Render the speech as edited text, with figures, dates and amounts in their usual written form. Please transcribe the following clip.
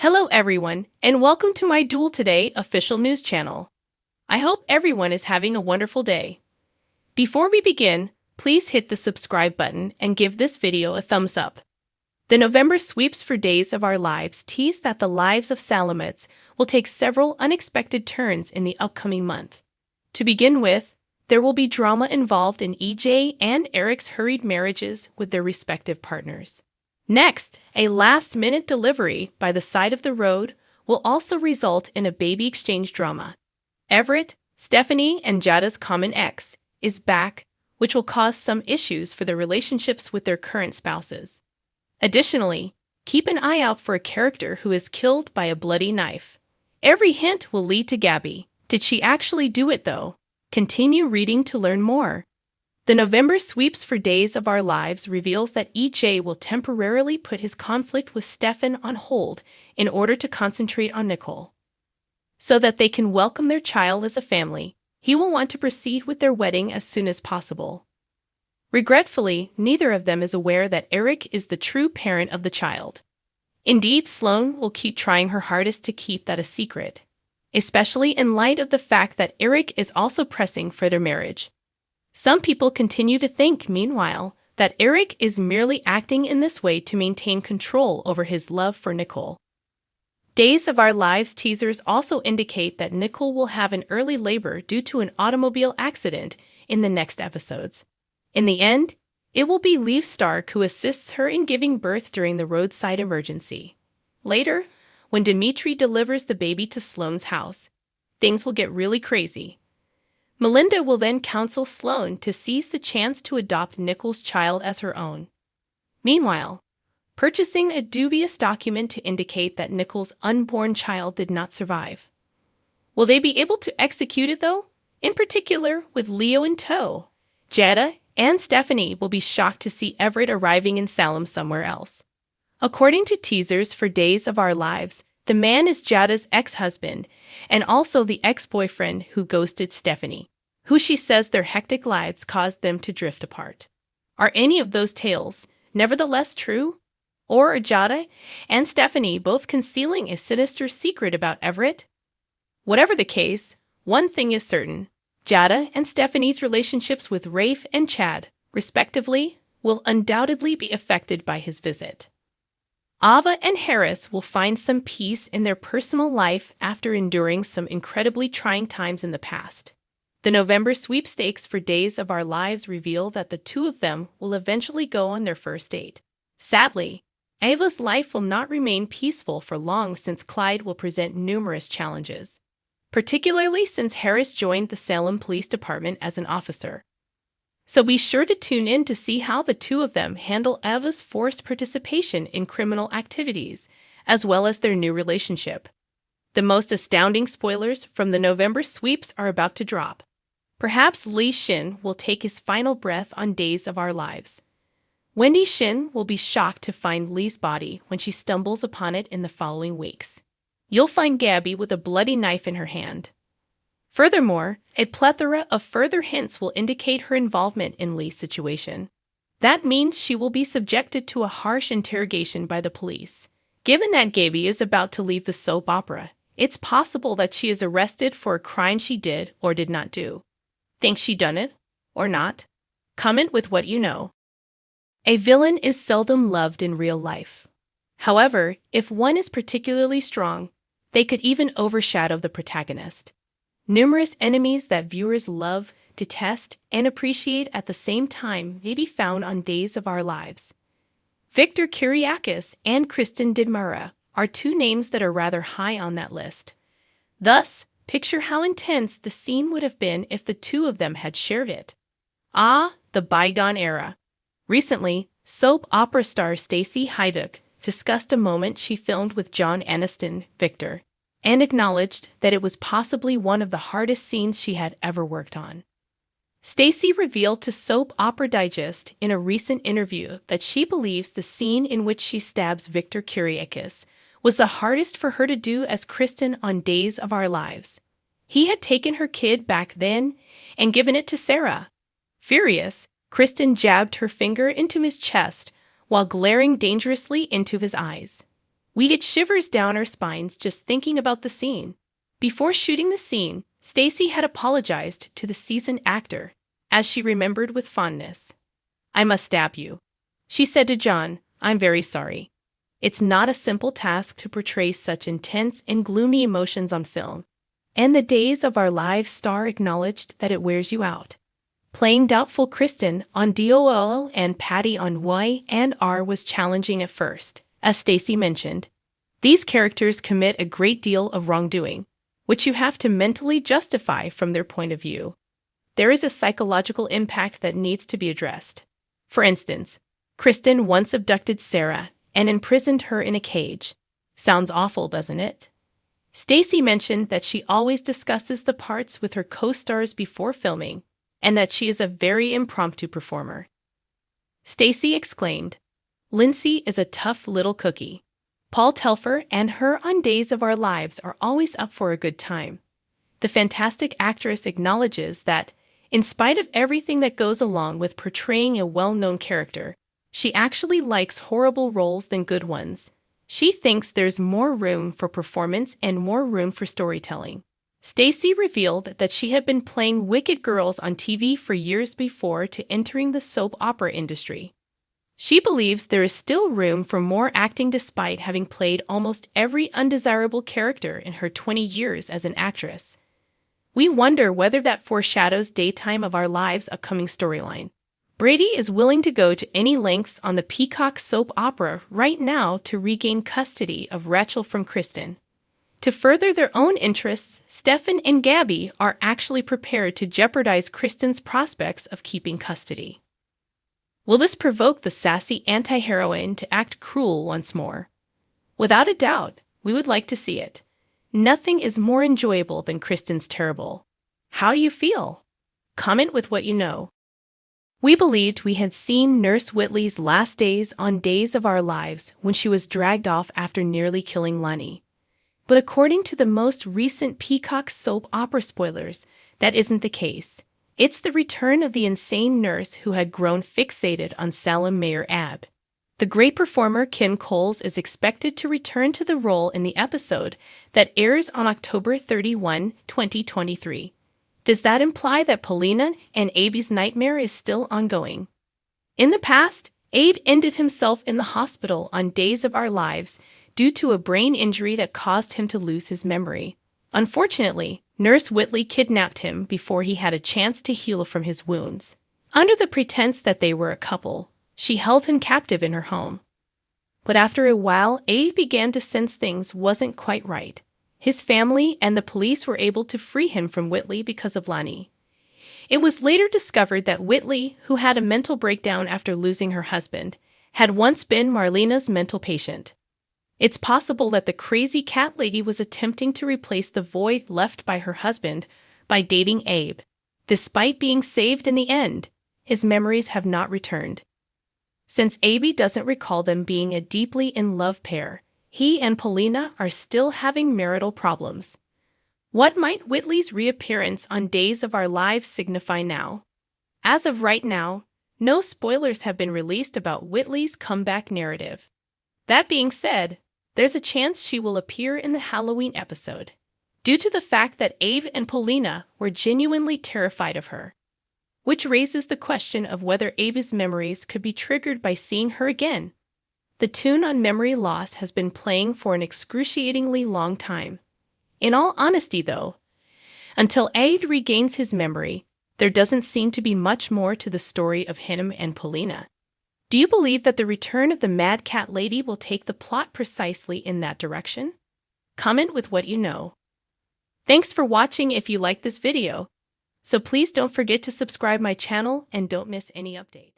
Hello everyone, and welcome to my Duel Today official news channel. I hope everyone is having a wonderful day. Before we begin, please hit the subscribe button and give this video a thumbs up. The November sweeps for Days of Our Lives tease that the lives of Salomets will take several unexpected turns in the upcoming month. To begin with, there will be drama involved in EJ and Eric's hurried marriages with their respective partners. Next, a last-minute delivery by the side of the road will also result in a baby exchange drama. Everett, Stephanie, and Jada's common ex is back, which will cause some issues for their relationships with their current spouses. Additionally, keep an eye out for a character who is killed by a bloody knife. Every hint will lead to Gabby. Did she actually do it, though? Continue reading to learn more. The November sweeps for Days of Our Lives reveals that EJ will temporarily put his conflict with Stefan on hold in order to concentrate on Nicole. So that they can welcome their child as a family, he will want to proceed with their wedding as soon as possible. Regretfully, neither of them is aware that Eric is the true parent of the child. Indeed, Sloane will keep trying her hardest to keep that a secret, especially in light of the fact that Eric is also pressing for their marriage. Some people continue to think, meanwhile, that Eric is merely acting in this way to maintain control over his love for Nicole. Days of Our Lives teasers also indicate that Nicole will have an early labor due to an automobile accident in the next episodes. In the end, it will be Leif Stark who assists her in giving birth during the roadside emergency. Later, when Dimitri delivers the baby to Sloane's house, things will get really crazy. Melinda will then counsel Sloane to seize the chance to adopt Nicole's child as her own. Meanwhile, purchasing a dubious document to indicate that Nicole's unborn child did not survive. Will they be able to execute it, though? In particular, with Leo in tow. Jada and Stephanie will be shocked to see Everett arriving in Salem somewhere else. According to teasers for Days of Our Lives, the man is Jada's ex-husband, and also the ex-boyfriend who ghosted Stephanie, who she says their hectic lives caused them to drift apart. Are any of those tales nevertheless true? Or are Jada and Stephanie both concealing a sinister secret about Everett? Whatever the case, one thing is certain. Jada and Stephanie's relationships with Rafe and Chad, respectively, will undoubtedly be affected by his visit. Ava and Harris will find some peace in their personal life after enduring some incredibly trying times in the past. The November sweepstakes for Days of Our Lives reveal that the two of them will eventually go on their first date. Sadly, Ava's life will not remain peaceful for long since Clyde will present numerous challenges, particularly since Harris joined the Salem Police Department as an officer. So be sure to tune in to see how the two of them handle Ava's forced participation in criminal activities, as well as their new relationship. The most astounding spoilers from the November sweeps are about to drop. Perhaps Lee Shin will take his final breath on Days of Our Lives. Wendy Shin will be shocked to find Lee's body when she stumbles upon it in the following weeks. You'll find Gabby with a bloody knife in her hand. Furthermore, a plethora of further hints will indicate her involvement in Lee's situation. That means she will be subjected to a harsh interrogation by the police. Given that Gabby is about to leave the soap opera, it's possible that she is arrested for a crime she did or did not do. Think she done it? Or not? Comment with what you know. A villain is seldom loved in real life. However, if one is particularly strong, they could even overshadow the protagonist. Numerous enemies that viewers love, detest, and appreciate at the same time may be found on Days of Our Lives. Victor Kiriakis and Kristen Didmara are two names that are rather high on that list. Thus, picture how intense the scene would have been if the two of them had shared it. Ah, the bygone era. Recently, soap opera star Stacey Hyduck discussed a moment she filmed with John Aniston, Victor, and acknowledged that it was possibly one of the hardest scenes she had ever worked on. Stacey revealed to Soap Opera Digest in a recent interview that she believes the scene in which she stabs Victor Kiriakis was the hardest for her to do as Kristen on Days of Our Lives. He had taken her kid back then and given it to Sarah. Furious, Kristen jabbed her finger into his chest while glaring dangerously into his eyes. We get shivers down our spines just thinking about the scene. Before shooting the scene, Stacy had apologized to the seasoned actor, as she remembered with fondness. "I must stab you," she said to John. "I'm very sorry. It's not a simple task to portray such intense and gloomy emotions on film." And the Days of Our Lives star acknowledged that it wears you out. Playing doubtful Kristen on DOL and Patty on Y and R was challenging at first. As Stacy mentioned, these characters commit a great deal of wrongdoing, which you have to mentally justify from their point of view. There is a psychological impact that needs to be addressed. For instance, Kristen once abducted Sarah and imprisoned her in a cage. Sounds awful, doesn't it? Stacy mentioned that she always discusses the parts with her co-stars before filming, and that she is a very impromptu performer. Stacy exclaimed, "Lindsay is a tough little cookie. Paul Telfer and her on Days of Our Lives are always up for a good time." The fantastic actress acknowledges that, in spite of everything that goes along with portraying a well-known character, she actually likes horrible roles than good ones. She thinks there's more room for performance and more room for storytelling. Stacy revealed that she had been playing wicked girls on TV for years before to entering the soap opera industry. She believes there is still room for more acting despite having played almost every undesirable character in her 20 years as an actress. We wonder whether that foreshadows Daytime of Our Lives' upcoming storyline. Brady is willing to go to any lengths on the Peacock soap opera right now to regain custody of Rachel from Kristen. To further their own interests, Stefan and Gabby are actually prepared to jeopardize Kristen's prospects of keeping custody. Will this provoke the sassy anti-heroine to act cruel once more? Without a doubt, we would like to see it. Nothing is more enjoyable than Kristen's terrible. How you feel? Comment with what you know. We believed we had seen Nurse Whitley's last days on Days of Our Lives when she was dragged off after nearly killing Lonnie. But according to the most recent Peacock soap opera spoilers, that isn't the case. It's the return of the insane nurse who had grown fixated on Salem Mayor Ab. The great performer Kim Coles is expected to return to the role in the episode that airs on October 31, 2023. Does that imply that Paulina and Abe's nightmare is still ongoing? In the past, Abe ended himself in the hospital on Days of Our Lives due to a brain injury that caused him to lose his memory. Unfortunately, Nurse Whitley kidnapped him before he had a chance to heal from his wounds. Under the pretense that they were a couple, she held him captive in her home. But after a while, Abe began to sense things wasn't quite right. His family and the police were able to free him from Whitley because of Lonnie. It was later discovered that Whitley, who had a mental breakdown after losing her husband, had once been Marlena's mental patient. It's possible that the crazy cat lady was attempting to replace the void left by her husband by dating Abe. Despite being saved in the end, his memories have not returned. Since Abe doesn't recall them being a deeply in love pair, he and Paulina are still having marital problems. What might Whitley's reappearance on Days of Our Lives signify now? As of right now, no spoilers have been released about Whitley's comeback narrative. That being said, there's a chance she will appear in the Halloween episode, due to the fact that Abe and Paulina were genuinely terrified of her. Which raises the question of whether Abe's memories could be triggered by seeing her again. The tune on memory loss has been playing for an excruciatingly long time. In all honesty, though, until Abe regains his memory, there doesn't seem to be much more to the story of him and Paulina. Do you believe that the return of the Mad Cat Lady will take the plot precisely in that direction? Comment with what you know. Thanks for watching if you liked this video. So please don't forget to subscribe my channel and don't miss any updates.